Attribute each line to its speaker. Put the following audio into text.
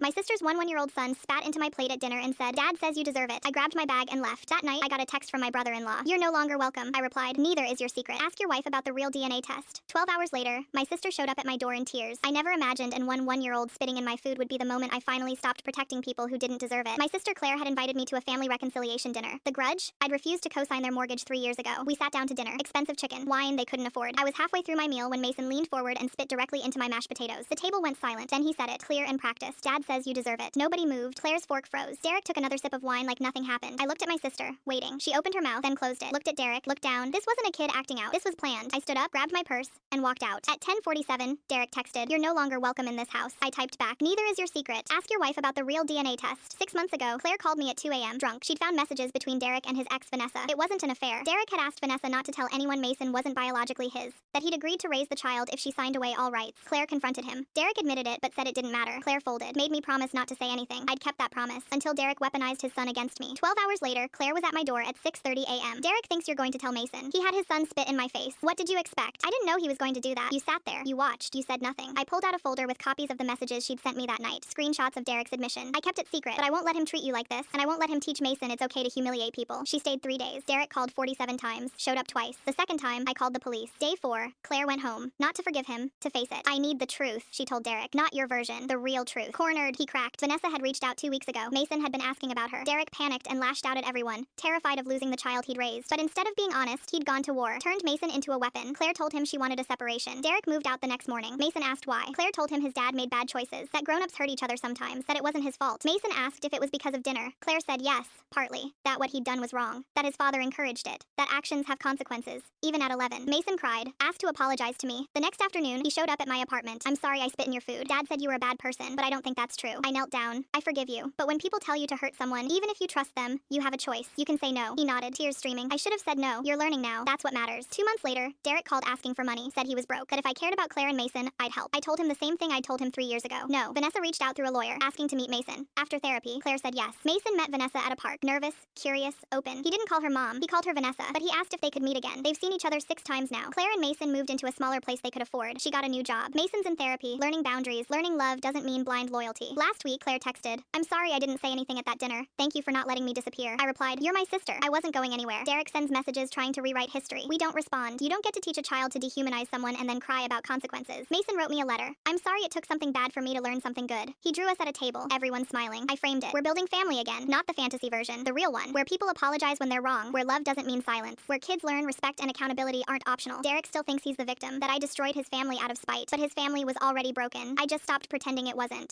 Speaker 1: My sister's one-year-old son spat into my plate at dinner and said, "Dad says you deserve it." I grabbed my bag and left. That night, I got a text from my brother-in-law. "You're no longer welcome." I replied, "Neither is your secret. Ask your wife about the real DNA test." 12 hours later, my sister showed up at my door in tears. I never imagined an one-year-old spitting in my food would be the moment I finally stopped protecting people who didn't deserve it. My sister Claire had invited me to a family reconciliation dinner. The grudge? I'd refused to co-sign their mortgage 3 years ago. We sat down to dinner. Expensive chicken, wine they couldn't afford. I was halfway through my meal when Mason leaned forward and spit directly into my mashed potatoes. The table went silent. Then he said it, clear and practiced. "Dad says you deserve it." Nobody moved. Claire's fork froze. Derek took another sip of wine like nothing happened. I looked at my sister, waiting. She opened her mouth, then closed it. Looked at Derek, looked down. This wasn't a kid acting out. This was planned. I stood up, grabbed my purse, and walked out. At 10:47, Derek texted, "You're no longer welcome in this house." I typed back, "Neither is your secret. Ask your wife about the real DNA test." 6 months ago, Claire called me at 2 a.m. drunk. She'd found messages between Derek and his ex Vanessa. It wasn't an affair. Derek had asked Vanessa not to tell anyone Mason wasn't biologically his, that he'd agreed to raise the child if she signed away all rights. Claire confronted him. Derek admitted it, but said it didn't matter. Claire folded, made me promise not to say anything. I'd kept that promise, until Derek weaponized his son against me. 12 hours later, Claire was at my door at 6:30 a.m. "Derek thinks you're going to tell Mason. He had his son spit in my face. What did you expect? I didn't know he was going to do that. You sat there. You watched. You said nothing." I pulled out a folder with copies of the messages she'd sent me that night. Screenshots of Derek's admission. "I kept it secret, but I won't let him treat you like this, and I won't let him teach Mason it's okay to humiliate people." She stayed 3 days. Derek called 47 times, showed up twice. The second time, I called the police. Day 4, Claire went home. Not to forgive him, to face it. "I need the truth," she told Derek. "Not your version. The real truth." Cornered, he cracked. Vanessa had reached out 2 weeks ago. Mason had been asking about her. Derek panicked and lashed out at everyone, terrified of losing the child he'd raised. But instead of being honest, he'd gone to war, turned Mason into a weapon. Claire told him she wanted a separation. Derek moved out the next morning. Mason asked why. Claire told him his dad made bad choices, that grown-ups hurt each other sometimes, that it wasn't his fault. Mason asked if it was because of dinner. Claire said yes, partly, that what he'd done was wrong, that his father encouraged it, that actions have consequences, even at 11. Mason cried, asked to apologize to me. The next afternoon, he showed up at my apartment. "I'm sorry I spit in your food. Dad said you were a bad person, but I don't think that's true." I knelt down. "I forgive you. But when people tell you to hurt someone, even if you trust them, you have a choice. You can say no." He nodded, tears streaming. "I should have said no. You're learning now. That's what matters." 2 months later, Derek called asking for money, said he was broke, that if I cared about Claire and Mason, I'd help. I told him the same thing I told him 3 years ago. No. Vanessa reached out through a lawyer, asking to meet Mason. After therapy, Claire said yes. Mason met Vanessa at a park, nervous, curious, open. He didn't call her mom. He called her Vanessa, but he asked if they could meet again. They've seen each other 6 times now. Claire and Mason moved into a smaller place they could afford. She got a new job. Mason's in therapy, learning boundaries, learning love doesn't mean blind loyalty. Last week, Claire texted, "I'm sorry I didn't say anything at that dinner. Thank you for not letting me disappear." I replied, "You're my sister. I wasn't going anywhere." Derek sends messages trying to rewrite history. We don't respond. You don't get to teach a child to dehumanize someone and then cry about consequences. Mason wrote me a letter. "I'm sorry it took something bad for me to learn something good." He drew us at a table, everyone smiling. I framed it. We're building family again, not the fantasy version, the real one, where people apologize when they're wrong, where love doesn't mean silence, where kids learn respect and accountability aren't optional. Derek still thinks he's the victim, that I destroyed his family out of spite, but his family was already broken. I just stopped pretending it wasn't.